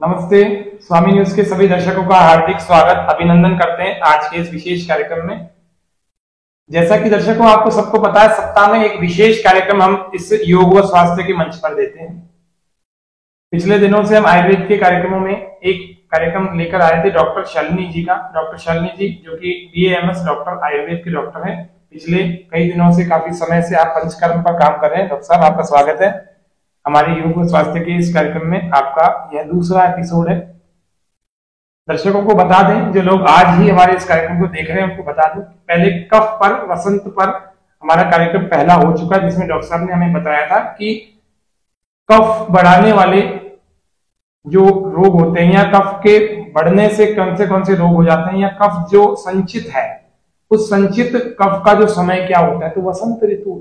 नमस्ते। स्वामी न्यूज के सभी दर्शकों का हार्दिक स्वागत अभिनंदन करते हैं आज के इस विशेष कार्यक्रम में। जैसा कि दर्शकों आपको सबको पता है, सप्ताह में एक विशेष कार्यक्रम हम इस योग व स्वास्थ्य के मंच पर देते हैं। पिछले दिनों से हम आयुर्वेद के कार्यक्रमों में एक कार्यक्रम लेकर आए थे डॉक्टर शालिनी जी का। डॉक्टर शालिनी जी जो कि BAMS डॉक्टर आयुर्वेद के डॉक्टर हैं, पिछले कई दिनों से काफी समय से आप पंचकर्म पर काम कर रहे हैं। डॉक्टर साहब, आपका स्वागत है हमारे योग व स्वास्थ्य के इस कार्यक्रम में। आपका यह दूसरा एपिसोड है। दर्शकों को बता दें, जो लोग आज ही हमारे इस कार्यक्रम को देख रहे हैं उनको बता दूं, पहले कफ पर, वसंत पर हमारा कार्यक्रम पहला हो चुका है, जिसमें डॉक्टर साहब ने हमें बताया था कि कफ बढ़ाने वाले जो रोग होते हैं या कफ के बढ़ने से कौन से रोग हो जाते हैं, या कफ जो संचित है उस संचित कफ का जो समय क्या होता है, तो वसंत ऋतु।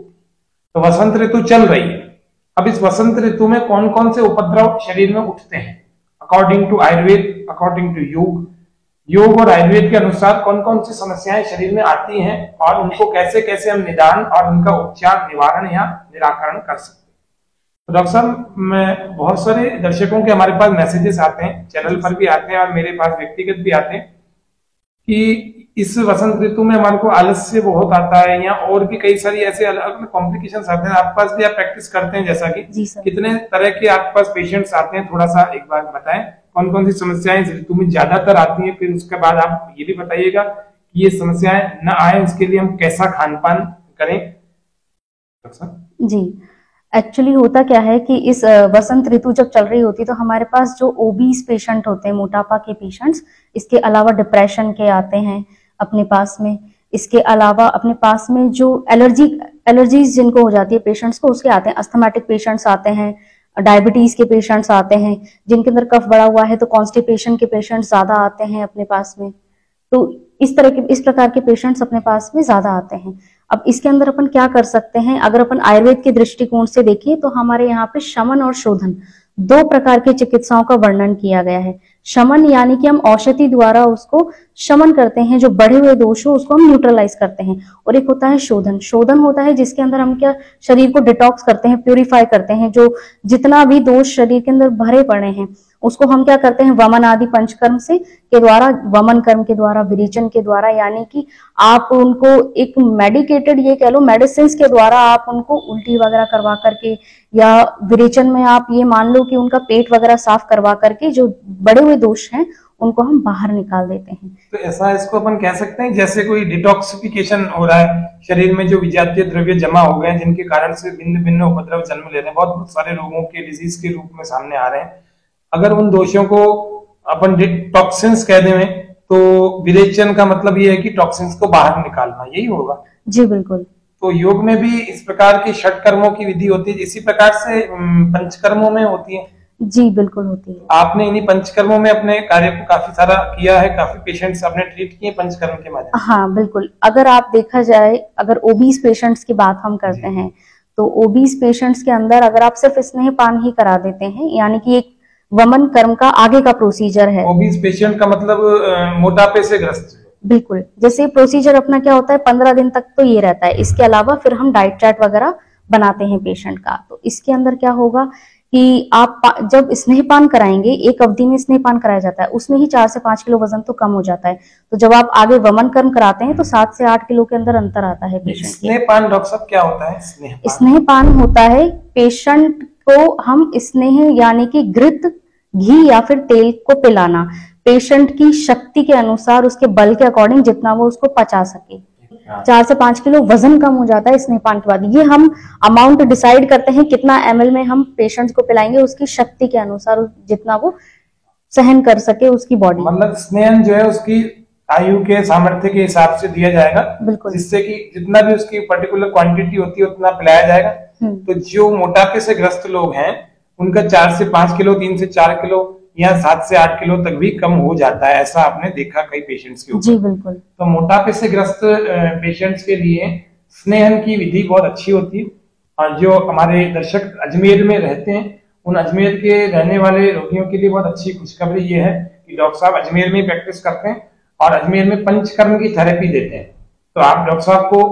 तो वसंत ऋतु चल रही है। अब इस वसंत ऋतु में कौन कौन से उपद्रव शरीर में उठते हैं according to Ayurveda, according to yoga और आयुर्वेद के अनुसार कौन कौन सी समस्याएं शरीर में आती हैं और उनको कैसे कैसे हम निदान और उनका उपचार, निवारण या निराकरण कर सकते हैं। तो डॉक्टर साहब, मैं बहुत सारे दर्शकों के हमारे पास मैसेजेस आते हैं, चैनल पर भी आते हैं और मेरे पास व्यक्तिगत भी आते हैं कि इस वसंत ऋतु में हमारे को आलस्य बहुत आता है या और भी कई सारी ऐसे अलग अलग कॉम्प्लिकेशंस आते हैं। आपके पास भी आप प्रैक्टिस करते हैं, जैसा कि कितने तरह के आपके पास पेशेंट्स आते हैं, थोड़ा सा एक बार बताएं कौन कौन सी समस्याएं इस ऋतु में ज्यादातर आती हैं। फिर उसके बाद आप ये भी बताइएगा कि ये समस्याएं न आए उसके लिए हम कैसा खान पान करें। जी, एक्चुअली होता क्या है कि इस वसंत ऋतु जब चल रही होती है तो हमारे पास जो ओबीस पेशेंट होते हैं, मोटापा के पेशेंट्स, इसके अलावा डिप्रेशन के आते हैं अपने पास में। इसके अलावा अपने पास में जो एलर्जीज जिनको हो जाती है पेशेंट्स को, उसके आते हैं। अस्थमेटिक पेशेंट्स आते हैं, डायबिटीज के पेशेंट्स आते हैं, जिनके अंदर कफ बढ़ा हुआ है तो कॉन्स्टिपेशन के पेशेंट्स ज्यादा आते हैं अपने पास में। तो इस प्रकार के पेशेंट्स अपने पास में ज्यादा आते हैं। अब इसके अंदर अपन क्या कर सकते हैं, अगर अपन आयुर्वेद के दृष्टिकोण से देखें तो हमारे यहाँ पे शमन और शोधन दो प्रकार के चिकित्साओं का वर्णन किया गया है। शमन यानी कि हम औषधि द्वारा उसको शमन करते हैं, जो बढ़े हुए दोष हो उसको हम न्यूट्रलाइज करते हैं। और एक होता है शोधन। शोधन होता है जिसके अंदर हम क्या शरीर को डिटॉक्स करते हैं, प्यूरिफाई करते हैं। जो जितना भी दोष शरीर के अंदर भरे पड़े हैं उसको हम क्या करते हैं, वमन आदि पंचकर्म से के द्वारा, वमन कर्म के द्वारा, विरेचन के द्वारा, यानी कि आप उनको एक मेडिकेटेड, ये कह लो मेडिसिन के द्वारा आप उनको उल्टी वगैरह करवा करके, या विरेचन में आप ये मान लो कि उनका पेट वगैरह साफ करवा करके जो बड़े हुए दोष हैं उनको हम बाहर निकाल देते हैं। तो ऐसा इसको अपन कह सकते हैं जैसे कोई डिटॉक्सिफिकेशन हो रहा है, शरीर में जो विजातीय द्रव्य जमा हो गए हैं जिनके कारण से भिन्न भिन्न उपद्रव जन्म ले रहे हैं, बहुत सारे रोगों के डिजीज के रूप में सामने आ रहे हैं। अगर उन दोषों को अपन टॉक्सिन्स कह दें तो विरेचन का मतलब ये है कि टॉक्सिन्स को बाहर निकालना, यही होगा। जी बिल्कुल। तो योग में भी इस प्रकार की षट कर्मों की विधि होती है, इसी प्रकार से पंचकर्मों में होती है। जी बिल्कुल होती है। आपने इन्हीं पंचकर्मों में अपने कार्य को काफी सारा किया है, काफी पेशेंट्स आपने ट्रीट किए पंचकर्म के माध्यम से। हाँ बिल्कुल। अगर आप देखा जाए, अगर ओबीस पेशेंट्स की बात हम करते हैं तो ओबीस पेशेंट्स के अंदर अगर आप सिर्फ स्नेहपान ही करा देते हैं, यानी कि एक वमन कर्म का आगे का प्रोसीजर है। ओबीस पेशेंट का मतलब मोटापे से ग्रस्त। बिल्कुल। जैसे प्रोसीजर अपना क्या होता है, 15 दिन तक तो ये रहता है। इसके अलावा फिर हम डाइट चार्ट वगैरह बनाते हैं पेशेंट का। तो इसके अंदर क्या होगा कि आप जब स्नेहपान कराएंगे, एक अवधि में स्नेहपान कराया जाता है, उसमें ही 4 से 5 किलो वजन तो कम हो जाता है। तो जब आप आगे वमन कर्म कराते हैं तो 7 से 8 किलो के अंदर अंतर आता है पेशेंट। स्नेहपान डॉक्टर साहब क्या होता है? स्नेहपान होता है पेशेंट को हम स्नेह यानी कि घृत, घी या फिर तेल को पिलाना, पेशेंट की शक्ति के अनुसार, उसके बल के अकॉर्डिंग जितना वो उसको पचा सके। 4 से 5 किलो वजन कम हो जाता है स्नेहपान के बाद। ये हम अमाउंट डिसाइड करते हैं कितना ml में हम पेशेंट्स को पिलाएंगे, उसकी शक्ति के अनुसार, जितना वो सहन कर सके उसकी बॉडी। मतलब स्नेहन जो है उसकी आयु के सामर्थ्य के हिसाब से दिया जाएगा। बिल्कुल। जिससे कि जितना भी उसकी पर्टिकुलर क्वांटिटी होती है उतना पिलाया जाएगा। तो जो मोटापे से ग्रस्त लोग हैं उनका 4 से 5 किलो, 3 से 4 किलो या 7 से 8 किलो तक भी कम हो जाता है, ऐसा आपने देखा कई पेशेंट्स के ऊपर। जी बिल्कुल। तो मोटापे से ग्रस्त पेशेंट्स के लिए स्नेहन की विधि बहुत अच्छी होती है। और जो हमारे दर्शक अजमेर में रहते हैं, उन अजमेर के रहने वाले रोगियों के लिए बहुत अच्छी खुशखबरी ये है कि डॉक्टर साहब अजमेर में प्रैक्टिस करते हैं और अजमेर में पंचकर्म की थेरेपी देते हैं। तो आप डॉक्टर साहब को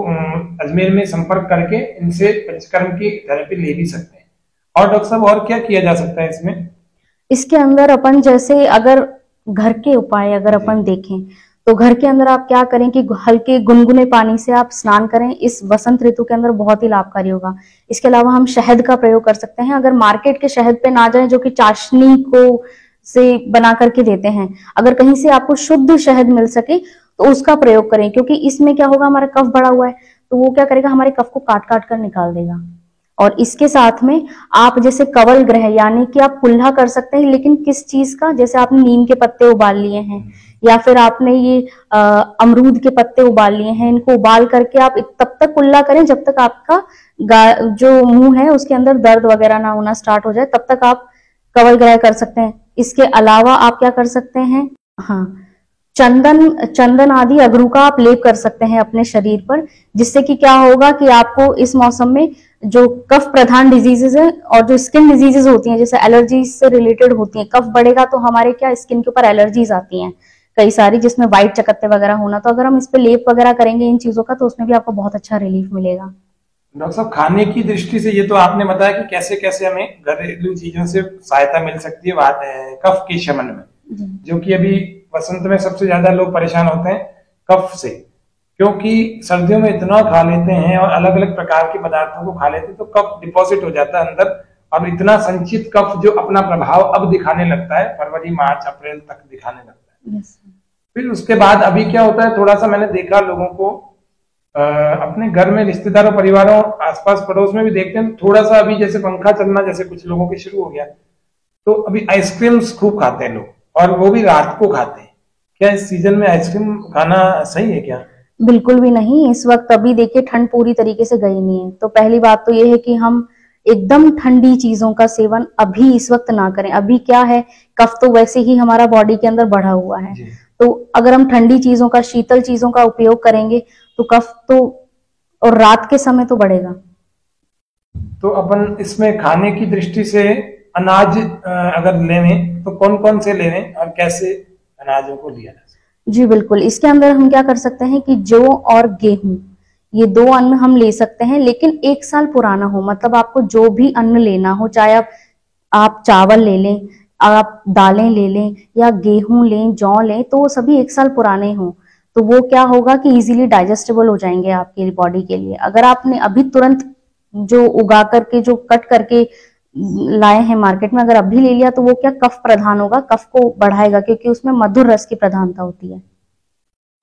अजमेर में संपर्क करके इनसे पंचकर्म की थेरेपी ले भी सकते हैं। और डॉक्टर साहब और क्या किया जा सकता है इसमें? इसके अंदर अपन जैसे अगर घर के उपाय अगर अपन देखें तो घर के अंदर आप क्या करें कि हल्के गुनगुने पानी से आप स्नान करें। इस वसंत ऋतु के अंदर बहुत ही लाभकारी होगा। इसके अलावा हम शहद का प्रयोग कर सकते हैं। अगर मार्केट के शहद पे ना जाए जो कि चाशनी को से बना करके देते हैं, अगर कहीं से आपको शुद्ध शहद मिल सके तो उसका प्रयोग करें, क्योंकि इसमें क्या होगा, हमारा कफ बढ़ा हुआ है तो वो क्या करेगा, हमारे कफ को काट काट कर निकाल देगा। और इसके साथ में आप जैसे कवल ग्रह यानी कि आप कुल्ला कर सकते हैं, लेकिन किस चीज का, जैसे आपने नीम के पत्ते उबाल लिए हैं या फिर आपने ये अमरूद के पत्ते उबाल लिए हैं, इनको उबाल करके आप तब तक कुल्ला करें जब तक आपका जो मुंह है उसके अंदर दर्द वगैरह ना होना स्टार्ट हो जाए, तब तक आप कवल ग्रह कर सकते हैं। इसके अलावा आप क्या कर सकते हैं, हाँ, चंदन आदि अगरू का आप लेप कर सकते हैं अपने शरीर पर, जिससे कि क्या होगा कि आपको इस मौसम में जो कफ प्रधान डिजीजेज है और जो स्किन डिजीजेज होती हैं, जैसे एलर्जी से रिलेटेड होती हैं, कफ बढ़ेगा तो हमारे क्या स्किन के ऊपर एलर्जीज आती हैं कई सारी, जिसमें व्हाइट चकत्ते वगैरह होना, तो अगर हम इस पे लेप वगैरह करेंगे इन चीजों का तो उसमें भी आपको बहुत अच्छा रिलीफ मिलेगा। डॉक्टर साहब, खाने की दृष्टि से ये तो आपने बताया कि कैसे कैसे हमें घरेलू चीजों से सहायता मिल सकती है बात है कफ के शमन में, जो कि अभी वसंत में सबसे ज्यादा लोग परेशान होते हैं कफ से, क्योंकि सर्दियों में इतना खा लेते हैं और अलग अलग प्रकार के पदार्थों को खा लेते हैं तो कफ डिपॉजिट हो जाता है अंदर, और इतना संचित कफ जो अपना प्रभाव अब दिखाने लगता है, फरवरी मार्च अप्रैल तक दिखाने लगता है। फिर उसके बाद अभी क्या होता है, थोड़ा सा मैंने देखा लोगों को अपने घर में, रिश्तेदारों, परिवारों, आसपास पड़ोस में भी देखते हैं, थोड़ा सा अभी जैसे पंखा चलना जैसे कुछ लोगों के शुरू हो गया, तो अभी आइसक्रीम्स खूब खाते हैं लोग, और वो भी रात को खाते हैं। क्या इस सीजन में आइसक्रीम खाना सही है क्या? बिल्कुल भी नहीं। इस वक्त अभी देखिए ठंड पूरी तरीके से गई नहीं है, तो पहली बात तो ये है कि हम एकदम ठंडी चीजों का सेवन अभी इस वक्त ना करें। अभी क्या है, कफ तो वैसे ही हमारा बॉडी के अंदर बढ़ा हुआ है, तो अगर हम ठंडी चीजों का, शीतल चीजों का उपयोग करेंगे तो कफ तो, और रात के समय तो बढ़ेगा। तो अपन इसमें खाने की दृष्टि से अनाज अगर लें तो कौन कौन से लें और कैसे अनाजों को लिया जाए? जी बिल्कुल, इसके अंदर हम क्या कर सकते हैं कि जौ और गेहूं, ये दो अन्न हम ले सकते हैं, लेकिन 1 साल पुराना हो। मतलब आपको जो भी अन्न लेना हो, चाहे आप चावल ले लें, आप दालें ले लें या गेहूं लें, जौ लें, तो वो सभी 1 साल पुराने हों, तो वो क्या होगा कि इजीली डाइजेस्टेबल हो जाएंगे आपके बॉडी के लिए। अगर आपने अभी तुरंत जो उगा करके, जो कट करके लाए हैं मार्केट में, अगर अभी ले लिया तो वो क्या कफ प्रधान होगा, कफ को बढ़ाएगा, क्योंकि उसमें मधुर रस की प्रधानता होती है।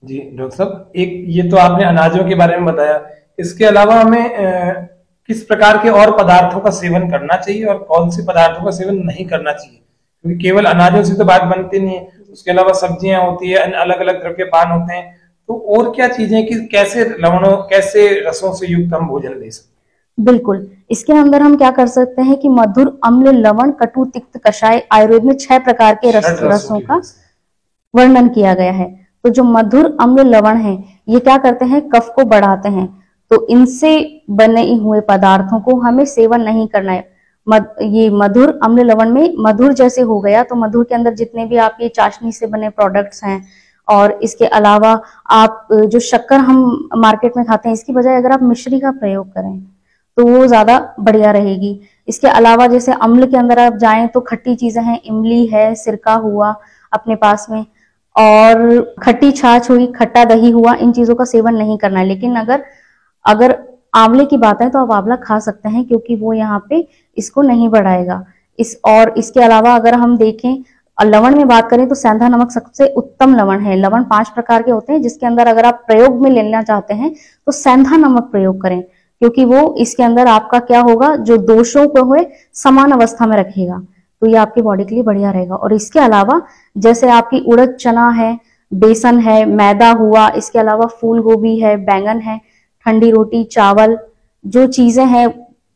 जी डॉक्टर साहब, एक ये तो आपने अनाजों के बारे में बताया, इसके अलावा हमें किस प्रकार के और पदार्थों का सेवन करना चाहिए और कौन से पदार्थों का सेवन नहीं करना चाहिए? क्योंकि केवल अनाजों से तो बात बनती नहीं है, उसके अलावा सब्जियां होती है, अलग अलग द्रव्यपान होते हैं, तो और क्या चीजें कि कैसे लवणों, कैसे रसों से युक्त हम भोजन ले सकते? बिल्कुल, इसके अंदर हम क्या कर सकते हैं कि मधुर, अम्ल, लवण, कटु, तिक्त, कषाय, आयुर्वेद में 6 प्रकार के रसों का वर्णन किया गया है। तो जो मधुर, अम्ल, लवण है, ये क्या करते हैं, कफ को बढ़ाते हैं, तो इनसे बने हुए पदार्थों को हमें सेवन नहीं करना है। ये मधुर, अम्ल, लवण में मधुर जैसे हो गया, तो मधुर के अंदर जितने भी आप ये चाशनी से बने प्रोडक्ट्स हैं, और इसके अलावा आप जो शक्कर हम मार्केट में खाते हैं, इसकी बजाय अगर आप मिश्री का प्रयोग करें तो वो ज्यादा बढ़िया रहेगी। इसके अलावा जैसे अम्ल के अंदर आप जाएं तो खट्टी चीजें हैं, इमली है, सिरका हुआ अपने पास में, और खट्टी छाछ हुई, खट्टा दही हुआ, इन चीजों का सेवन नहीं करना है। लेकिन अगर आंवले की बात है तो आप आंवला खा सकते हैं, क्योंकि वो यहाँ पे इसको नहीं बढ़ाएगा। और इसके अलावा अगर हम देखें लवण में बात करें तो सेंधा नमक सबसे उत्तम लवण है। लवण 5 प्रकार के होते हैं, जिसके अंदर अगर आप प्रयोग में लेना चाहते हैं तो सेंधा नमक प्रयोग करें, क्योंकि वो इसके अंदर आपका क्या होगा, जो दोषों को हुए समान अवस्था में रखेगा, तो ये आपकी बॉडी के लिए बढ़िया रहेगा। और इसके अलावा जैसे आपकी उड़द, चना है, बेसन है, मैदा हुआ, इसके अलावा फूल गोभी है, बैंगन है, ठंडी रोटी, चावल, जो चीजें हैं,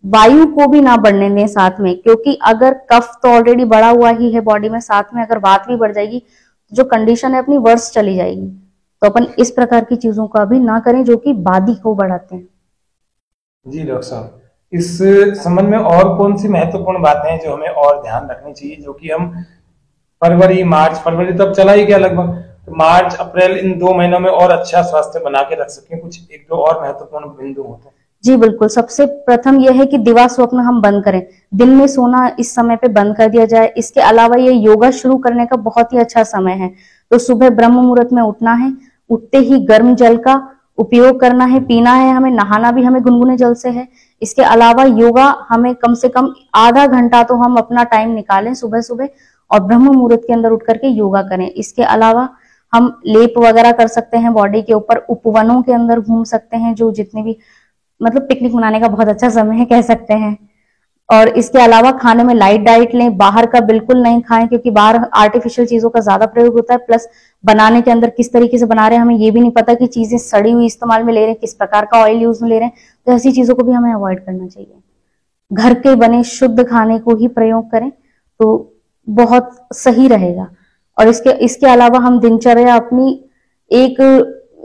वायु को भी ना बढ़ने दें साथ में, क्योंकि अगर कफ तो ऑलरेडी बढ़ा हुआ ही है बॉडी में, साथ में अगर वात भी बढ़ जाएगी, जो कंडीशन है अपनी वर्स चली जाएगी। तो अपन इस प्रकार की चीजों का भी ना करें जो कि वादी को बढ़ाते हैं। जी डॉक्टर साहब, इस संबंध में और कौन सी महत्वपूर्ण बातें हैं जो हमें और ध्यान रखनी चाहिए, जो कि हम फरवरी तो अब चला ही गया लगभग, तो मार्च अप्रैल इन 2 महीनों में और अच्छा स्वास्थ्य बना के रख सकें? कुछ 1-2 और महत्वपूर्ण बिंदु होते हैं? जी बिल्कुल, सबसे प्रथम यह है कि दिवा स्वप्न हम बंद करें, दिन में सोना इस समय पे बंद कर दिया जाए। इसके अलावा ये योगा शुरू करने का बहुत ही अच्छा समय है। तो सुबह ब्रह्म मुहूर्त में उठना है, उठते ही गर्म जल का उपयोग करना है, पीना है, हमें नहाना भी हमें गुनगुने जल से है। इसके अलावा योगा हमें कम से कम आधा घंटा तो हम अपना टाइम निकालें सुबह सुबह और ब्रह्म मुहूर्त के अंदर उठ करके योगा करें। इसके अलावा हम लेप वगैरह कर सकते हैं बॉडी के ऊपर, उपवनों के अंदर घूम सकते हैं, जो जितने भी मतलब पिकनिक मनाने का बहुत अच्छा समय है कह सकते हैं। और इसके अलावा खाने में लाइट डाइट लें, बाहर का बिल्कुल नहीं खाएं क्योंकि बाहर आर्टिफिशियल चीजों का ज्यादा प्रयोग होता है, प्लस बनाने के अंदर किस तरीके से बना रहे हैं हमें ये भी नहीं पता कि चीजें सड़ी हुई इस्तेमाल में ले रहे हैं, किस प्रकार का ऑयल यूज में ले रहे हैं, तो ऐसी चीजों को भी हमें अवॉइड करना चाहिए। घर के बने शुद्ध खाने को ही प्रयोग करें तो बहुत सही रहेगा। और इसके अलावा हम दिनचर्या अपनी एक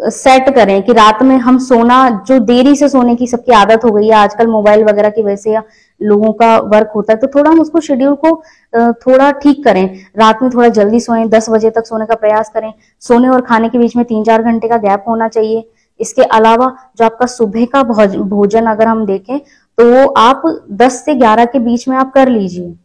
सेट करें कि रात में हम सोना, जो देरी से सोने की सबकी आदत हो गई है आजकल मोबाइल वगैरह की वजह से या लोगों का वर्क होता है, तो थोड़ा हम उसको शेड्यूल को थोड़ा ठीक करें। रात में थोड़ा जल्दी सोएं, 10 बजे तक सोने का प्रयास करें। सोने और खाने के बीच में 3-4 घंटे का गैप होना चाहिए। इसके अलावा जो आपका सुबह का भोजन अगर हम देखें तो वो आप 10 से 11 के बीच में आप कर लीजिए,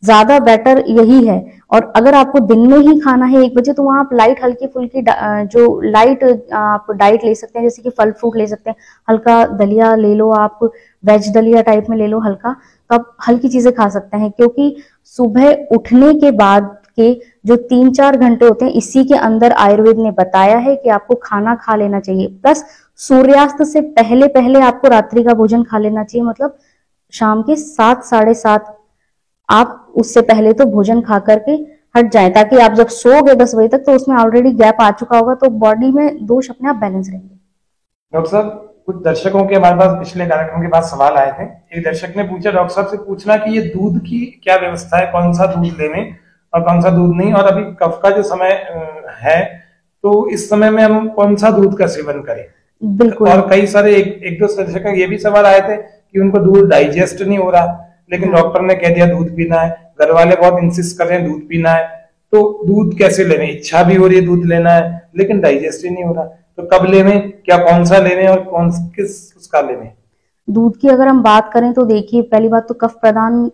ज्यादा बेटर यही है। और अगर आपको दिन में ही खाना है 1 बजे, तो वहां आप लाइट हल्की फुल्की जो लाइट आप डाइट ले सकते हैं, जैसे कि फल फ्रूट ले सकते हैं, हल्का दलिया ले लो आप, वेज दलिया टाइप में ले लो हल्का, तो आप हल्की चीजें खा सकते हैं। क्योंकि सुबह उठने के बाद के जो 3-4 घंटे होते हैं, इसी के अंदर आयुर्वेद ने बताया है कि आपको खाना खा लेना चाहिए। प्लस सूर्यास्त से पहले पहले आपको रात्रि का भोजन खा लेना चाहिए, मतलब शाम के 7, 7:30 आप उससे पहले तो भोजन खा करके हट जाएं, ताकि आप जब सोओगे 10 बजे तक तो उसमें ऑलरेडी गैप आ चुका होगा, तो बॉडी में दोष अपने आप बैलेंस रहेंगे। डॉक्टर साहब, कुछ दर्शकों के हमारे पास पिछले कार्यक्रम के बाद सवाल आए थे। एक दर्शक ने पूछा डॉक्टर साहब से पूछना कि ये दूध की क्या व्यवस्था है, कौन सा दूध लेने और कौन सा दूध नहीं, और अभी कफ का जो समय है तो इस समय में हम कौन सा दूध का सेवन करें। बिल्कुल। और कई सारे एक दो दर्शक ये भी सवाल आए थे कि उनको दूध डाइजेस्ट नहीं हो रहा, लेकिन डॉक्टर ने कह दिया दूध पीना है, घर वाले बहुत इंसिस्ट कर रहे हैं दूध पीना है, तो दूध कैसे लेने, इच्छा भी हो रही है दूध लेना है लेकिन डाइजेस्ट ही नहीं हो रहा, तो कब लेने, क्या कौन सा लेने और कौन किस उसका लेने। दूध की अगर हम बात करें तो देखिए, पहली बात तो कफ प्रदान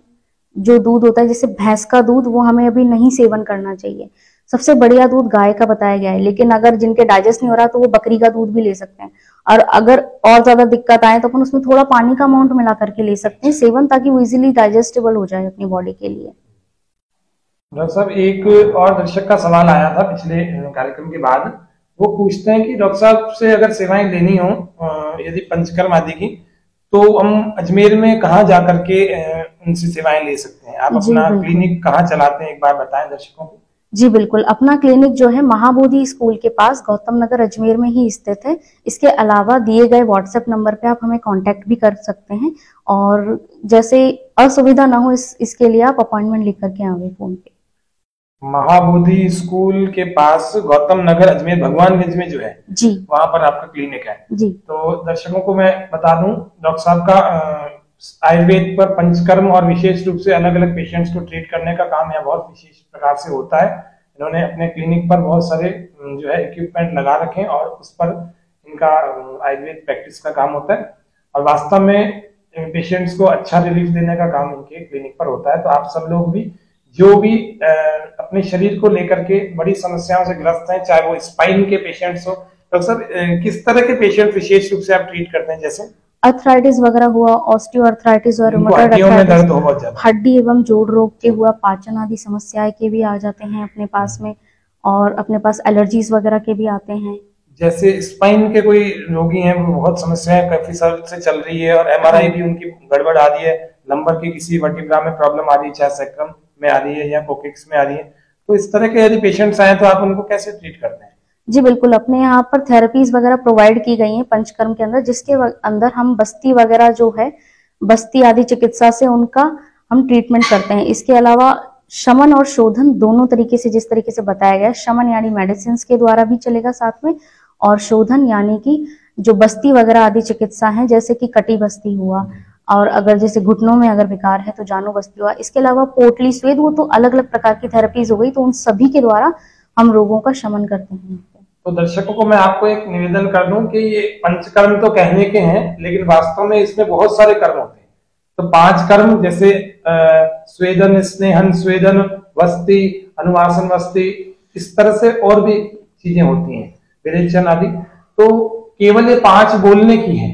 जो दूध होता है जैसे भैंस का दूध, वो हमें अभी नहीं सेवन करना चाहिए। सबसे बढ़िया दूध गाय का बताया गया है, लेकिन अगर जिनके डाइजेस्ट नहीं हो रहा तो वो बकरी का दूध भी ले सकते हैं। और अगर और ज्यादा दिक्कत आए तो अपन उसमें थोड़ा पानी का अमाउंट मिला करके ले सकते हैं सेवन, ताकि वो इजीली डाइजेस्टेबल हो जाए अपनी बॉडी के लिए। डॉक्टर साहब, एक और दर्शक का सवाल आया था पिछले कार्यक्रम के बाद, वो पूछते हैं कि डॉक्टर साहब से अगर सेवाएं लेनी हो यदि पंचकर्म आदि की, तो हम अजमेर में कहाँ जाकर के उनसे सेवाएं ले सकते हैं। आप अपना क्लिनिक कहाँ चलाते हैं, एक बार बताएं दर्शकों को। जी बिल्कुल, अपना क्लिनिक जो है महाबोधि स्कूल के पास गौतम नगर अजमेर में ही स्थित है। इसके अलावा दिए गए व्हाट्सएप नंबर पे आप हमें कांटेक्ट भी कर सकते हैं, और जैसे असुविधा ना हो इसके लिए आप अपॉइंटमेंट लिख करके आवे फोन पे। महाबोधि स्कूल के पास गौतम नगर अजमेर भगवानगंज में जो है जी, वहां पर आपका क्लिनिक है जी। तो दर्शकों को मैं बता दूं, डॉक्टर साहब का आयुर्वेद पर पंचकर्म और विशेष रूप से अलग अलग पेशेंट्स को ट्रीट करने का काम है बहुत विशेष प्रकार से होता है। इन्होंने अपने क्लिनिक पर बहुत सारे जो है इक्विपमेंट लगा रखे हैं और उस पर इनका आयुर्वेद प्रैक्टिस का काम होता है, और वास्तव में पेशेंट्स को अच्छा रिलीफ देने का काम इनके क्लिनिक पर होता है। तो आप सब लोग भी जो भी अपने शरीर को लेकर के बड़ी समस्याओं से ग्रस्त हैं, चाहे वो स्पाइन के पेशेंट्स हो, डॉक्टर साहब किस तरह के पेशेंट विशेष रूप से आप ट्रीट करते हैं, जैसे अर्थराइटिस वगैरह हुआ, ऑस्टियोआर्थराइटिस और हड्डी एवं जोड़ रोग के हुआ, पाचन आदि समस्याएं के भी आ जाते हैं अपने पास में, और अपने पास एलर्जीज वगैरह के भी आते हैं। जैसे स्पाइन के कोई रोगी हैं, वो बहुत समस्याएं काफी साल से चल रही है और एमआरआई भी उनकी गड़बड़ आ रही है, लंबर की किसी वर्टिब्रा में प्रॉब्लम आ रही है, चाहे सैक्रम में आ रही है या कोकिक्स में आ रही है, तो इस तरह के यदि पेशेंट्स आए तो आप उनको कैसे ट्रीट करते हैं। जी बिल्कुल, अपने यहाँ पर थेरेपीज वगैरह प्रोवाइड की गई हैं पंचकर्म के अंदर, जिसके अंदर हम बस्ती वगैरह जो है, बस्ती आदि चिकित्सा से उनका हम ट्रीटमेंट करते हैं। इसके अलावा शमन और शोधन दोनों तरीके से, जिस तरीके से बताया गया, शमन यानी मेडिसिन के द्वारा भी चलेगा साथ में, और शोधन यानी कि जो बस्ती वगैरह आदि चिकित्सा है, जैसे कि कटी बस्ती हुआ, और अगर जैसे घुटनों में अगर विकार है तो जानो बस्ती हुआ। इसके अलावा पोटली स्वेद, वो तो अलग अलग प्रकार की थेरेपीज हो गई, तो उन सभी के द्वारा हम रोगों का शमन करते हैं। तो दर्शकों को मैं आपको एक निवेदन कर दूं कि ये पंचकर्म तो कहने के हैं, लेकिन वास्तव में इसमें बहुत सारे कर्म होते हैं। तो 5 कर्म जैसे स्वेदन, स्नेहन, स्वेदन, वस्ति, अनुवासन वस्ति, इस तरह से और भी चीजें होती हैं, विरेचन आदि। तो केवल ये 5 बोलने की है,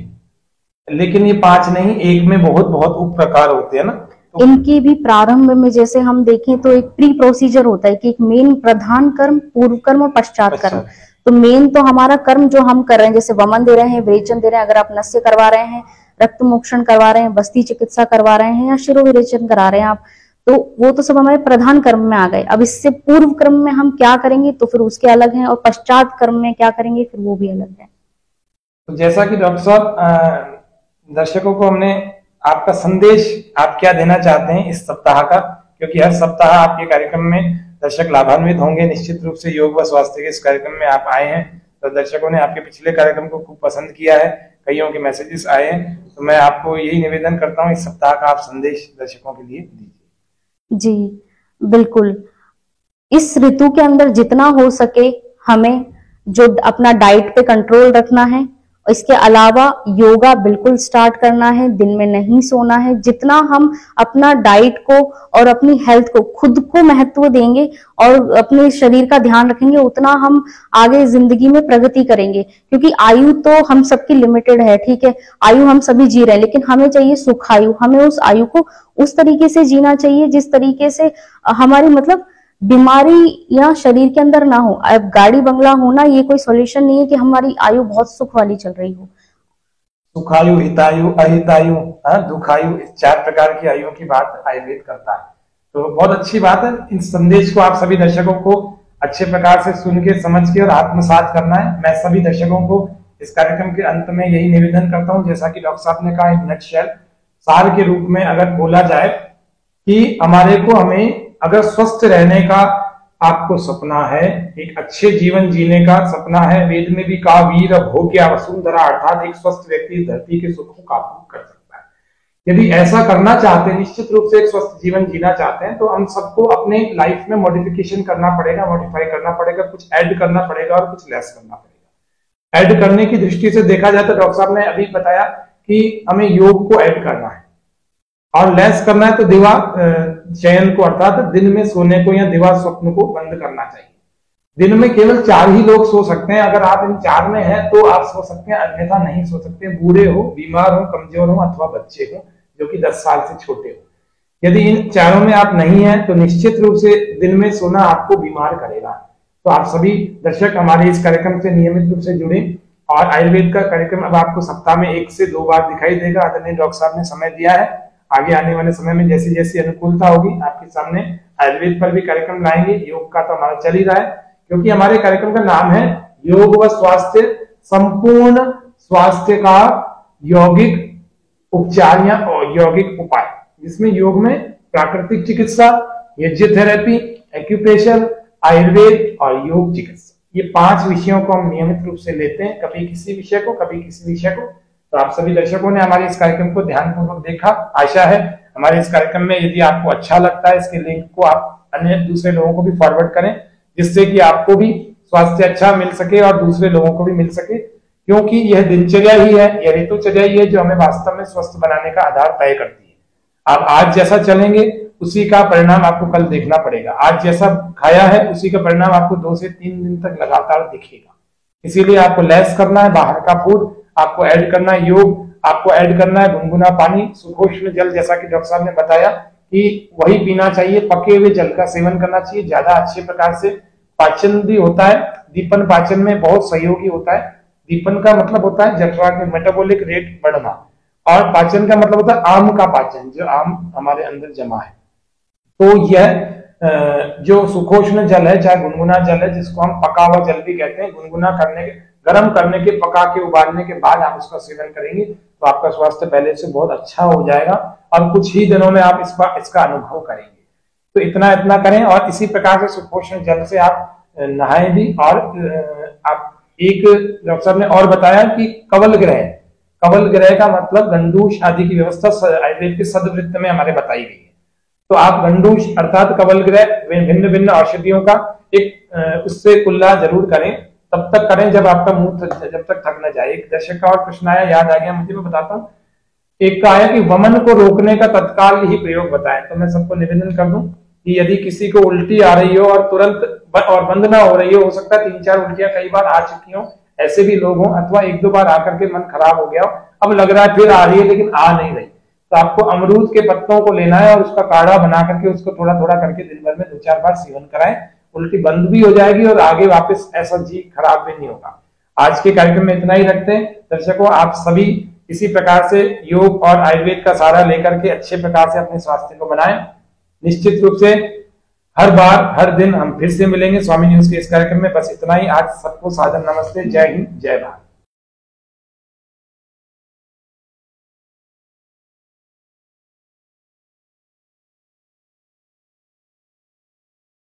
लेकिन ये 5 नहीं, एक में बहुत बहुत उप प्रकार होते हैं ना। तो इनकी भी प्रारंभ में जैसे हम देखें तो एक प्री प्रोसीजर होता है कि एक मेन प्रधान कर्म, पूर्व कर्म और पश्चात कर्म। तो मेन तो हमारा कर्म जो हम कर रहे हैं, जैसे वमन दे रहे हैं, विरेचन दे रहे हैं, अगर आप नस्य करवा रहे हैं, रक्त मोक्षण करवा रहे हैं, बस्ती चिकित्सा करवा रहे हैं या शिरो विरेचन करा रहे हैं आप, तो वो तो सब हमारे प्रधान कर्म में आ गए। अब इससे पूर्व कर्म में हम क्या करेंगे तो फिर उसके अलग हैं, और पश्चात कर्म में क्या करेंगे फिर वो भी अलग है। तो जैसा कि डॉक्टर साहब, दर्शकों को हमने आपका संदेश आप क्या देना चाहते हैं इस सप्ताह का, क्योंकि हर सप्ताह आपके कार्यक्रम में दर्शक लाभान्वित होंगे निश्चित रूप से। योग व स्वास्थ्य के इस कार्यक्रम में आप आए हैं तो दर्शकों ने आपके पिछले कार्यक्रम को खूब पसंद किया है, कईयों के मैसेजेस आए हैं, तो मैं आपको यही निवेदन करता हूँ इस सप्ताह का आप संदेश दर्शकों के लिए दीजिए। जी बिल्कुल, इस ऋतु के अंदर जितना हो सके हमें जो अपना डाइट पे कंट्रोल रखना है, इसके अलावा योगा बिल्कुल स्टार्ट करना है, दिन में नहीं सोना है। जितना हम अपना डाइट को और अपनी हेल्थ को, खुद को महत्व देंगे और अपने शरीर का ध्यान रखेंगे, उतना हम आगे जिंदगी में प्रगति करेंगे। क्योंकि आयु तो हम सबकी लिमिटेड है, ठीक है, आयु हम सभी जी रहे हैं, लेकिन हमें चाहिए सुख आयु। हमें उस आयु को उस तरीके से जीना चाहिए जिस तरीके से हमारी मतलब बीमारी या शरीर के अंदर ना हो। अब गाड़ी बंगला होना ये कोई सॉल्यूशन नहीं है कि हमारी आयु बहुत सुख वाली चल रही हो। सुखायु, हितायु, अहितायु, दुखायु, इस 4 प्रकार की आयुओं की बात आयुर्वेद करता है। तो बहुत अच्छी बात है, इन संदेश को आप सभी दर्शकों को अच्छे प्रकार से सुन के, समझ के और आत्मसात करना है। मैं सभी दर्शकों को इस कार्यक्रम के अंत में यही निवेदन करता हूँ, जैसा कि डॉक्टर साहब ने कहा, एक नटशेल सार के रूप में अगर बोला जाए कि हमें अगर स्वस्थ रहने का आपको सपना है, एक अच्छे जीवन जीने का सपना है, वेद में भी कहा वीर भोग्य वसुंधरा, अर्थात एक स्वस्थ व्यक्ति धरती के सुख को काबू कर सकता है। यदि ऐसा करना चाहते हैं, निश्चित रूप से एक स्वस्थ जीवन जीना चाहते हैं, तो हम सबको अपने लाइफ में मॉडिफिकेशन करना पड़ेगा, मॉडिफाई करना पड़ेगा, कुछ ऐड करना पड़ेगा और कुछ लेस करना पड़ेगा। ऐड करने की दृष्टि से देखा जाए तो डॉक्टर साहब ने अभी बताया कि हमें योग को ऐड करना है, और लेस करना है तो दिवा चयन को, अर्थात दिन में सोने को या दिवा स्वप्न को बंद करना चाहिए। दिन में केवल 4 ही लोग सो सकते हैं। अगर आप इन 4 में हैं तो आप सो सकते हैं, अन्यथा नहीं सो सकते। बूढ़े हो, बीमार हो, कमजोर हो अथवा बच्चे हो जो कि 10 साल से छोटे हो। यदि इन 4 में आप नहीं हैं तो निश्चित रूप से दिन में सोना आपको बीमार करेगा। तो आप सभी दर्शक हमारे इस कार्यक्रम से नियमित रूप से जुड़े, और आयुर्वेद का कार्यक्रम अब आपको सप्ताह में 1 से 2 बार दिखाई देगा। आदरणीय डॉक्टर साहब ने समय दिया है, आगे आने वाले समय में जैसी जैसी अनुकूलता होगी आपके सामने आयुर्वेद पर भी कार्यक्रम लाएंगे। योग का तो हमारा चल ही रहा है, क्योंकि हमारे कार्यक्रम का नाम है योग व स्वास्थ्य, संपूर्ण स्वास्थ्य का यौगिक उपचार या यौगिक उपाय, जिसमें योग में प्राकृतिक चिकित्सा, यज्ञ थेरेपी, एक्यूप्रेशर, आयुर्वेद और योग चिकित्सा, ये 5 विषयों को हम नियमित रूप से लेते हैं, कभी किसी विषय को, कभी किसी विषय को। तो आप सभी दर्शकों ने हमारे इस कार्यक्रम को ध्यानपूर्वक देखा। आशा है हमारे इस कार्यक्रम में यदि आपको अच्छा लगता है, इसके लिंक को आप अन्य दूसरे लोगों को भी फॉरवर्ड करें, जिससे कि आपको भी स्वास्थ्य अच्छा मिल सके और दूसरे लोगों को भी मिल सके, क्योंकि यह दिनचर्या ही है, यह ऋतुचर्या ही है जो हमें वास्तव में स्वस्थ बनाने का आधार तय करती है। आप आज जैसा चलेंगे उसी का परिणाम आपको कल देखना पड़ेगा। आज जैसा खाया है उसी का परिणाम आपको 2 से 3 दिन तक लगातार दिखेगा। इसीलिए आपको लेस करना है बाहर का फूड, आपको ऐड करना है योग, आपको ऐड करना है गुनगुना पानी, सुखोष्ण जल, जैसा कि डॉक्टर साहब ने बताया कि वही पीना चाहिए, पके हुए जल का सेवन करना चाहिए, ज्यादा अच्छे प्रकार से पाचन भी होता है। दीपन पाचन में बहुत सहयोगी होता है। दीपन का मतलब होता है जठरा के मेटाबॉलिक रेट बढ़ना, और पाचन का मतलब होता है आम का पाचन, जो आम हमारे अंदर जमा है। तो यह जो सुखोष्ण जल है, चाहे गुनगुना जल है, जिसको हम पका हुआ जल भी कहते हैं, गुनगुना करने के, गर्म करने के, पका के, उबालने के बाद आप उसका सेवन करेंगे तो आपका स्वास्थ्य पहले से बहुत अच्छा हो जाएगा और कुछ ही दिनों में आप इसका अनुभव करेंगे। तो इतना करें, और इसी प्रकार से सुपोषण जल से आप नहाएं भी। और आप एक डॉक्टर साहब ने और बताया कि कवल ग्रह का मतलब गंडूश आदि की व्यवस्था आयुर्वेद के सदवृत्त में हमारे बताई गई है। तो आप गंडूश अर्थात कवल ग्रह, भिन्न भिन्न औषधियों का एक उससे कुल्ला जरूर करें, तब तक करें जब आपका मुंह जब तक थक न जाए। एक दर्शक का और प्रश्न आया, याद आ गया मुझे, मैं बताता हूँ। एक का आया कि वमन को रोकने का तत्काल ही प्रयोग बताएं। तो मैं सबको निवेदन कर दूं कि यदि किसी को उल्टी आ रही हो और तुरंत और बंद ना हो रही हो सकता है 3-4 उल्टियां कई बार आ चुकी हो, ऐसे भी लोग हों, अथवा 1-2 बार आकर के मन खराब हो गया हो, अब लग रहा है फिर आ रही है लेकिन आ नहीं रही, तो आपको अमरूद के पत्तों को लेना है और उसका काढ़ा बना करके उसको थोड़ा थोड़ा करके दिन भर में 2-4 बार सेवन कराएं। उल्टी बंद भी हो जाएगी और आगे वापस ऐसा जी खराब भी नहीं होगा। आज के कार्यक्रम में इतना ही रखते हैं। दर्शकों, आप सभी इसी प्रकार से योग और आयुर्वेद का सहारा लेकर के अच्छे प्रकार से अपने स्वास्थ्य को बनाएं। निश्चित रूप से हर बार हर दिन हम फिर से मिलेंगे स्वामी न्यूज के इस कार्यक्रम में। बस इतना ही। आज सबको सादर नमस्ते। जय हिंद, जय भारत।